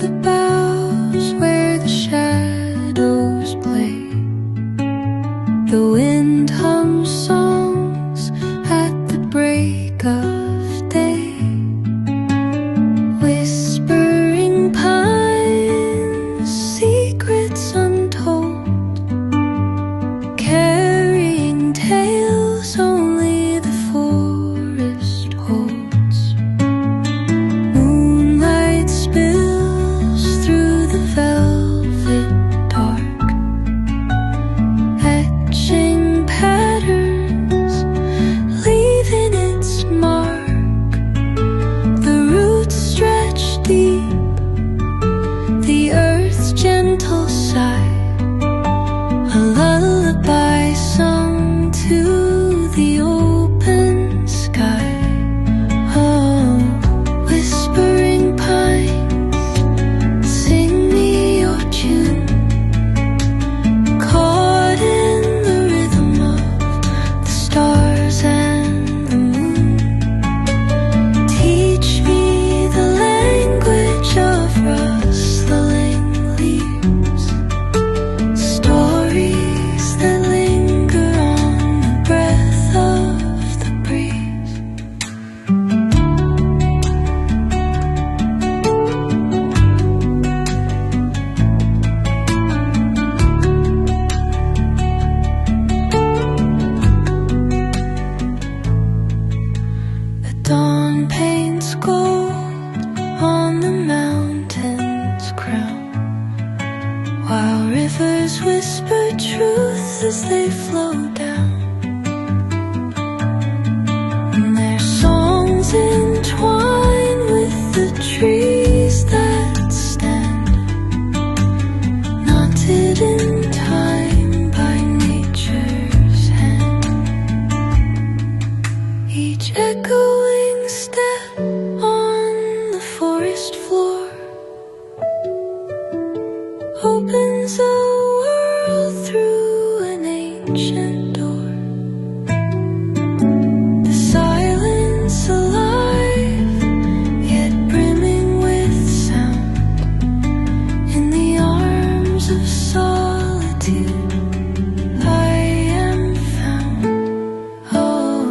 the boughs where the shadows play. The wind hums songs at the break of day. Whispering pines, secrets untold, carrying tales only the forest holds. Moonlight spills through the velvet dark, etching patterns, leaving its mark. The roots stretch deep, the earth's gentle sigh, a lullaby sung to the open sky. Oh, whispering pines, sing me your tune, caught in the rhythm of the stars and the moon. Teach me the language of rustling leaves, stories that linger on the breath of the breeze. The dawn paints gold on the mountain's crown, while rivers whisper truth as they flow down. And their songs entwine with the trees that stand, knotted in time by nature's hand. Each echoing step on the forest floor opens a world through an ancient door. The silence alive, yet brimming with sound. In the arms of solitude, I am found. Oh,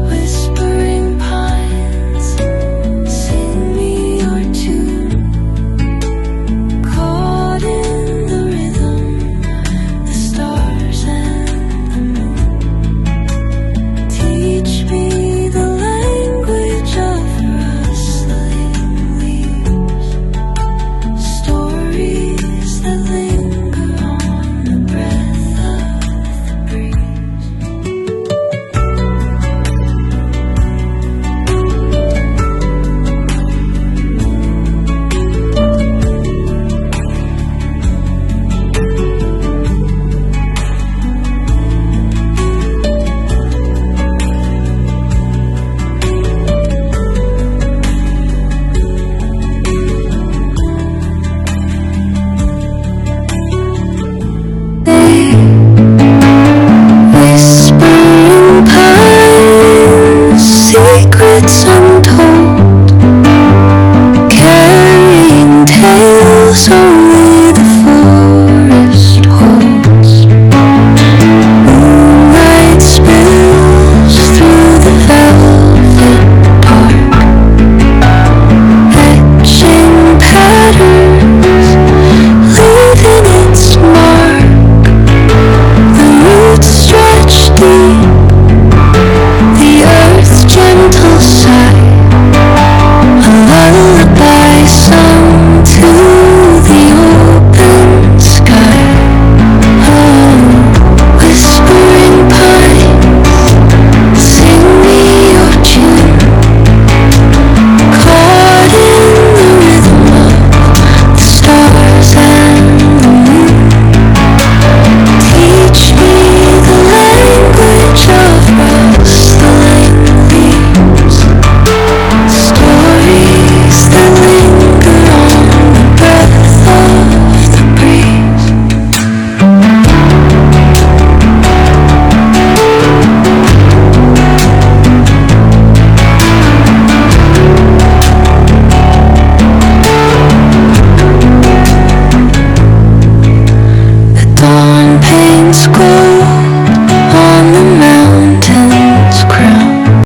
whispering pines, sing me your tune, caught in the rhythm, the stars and school.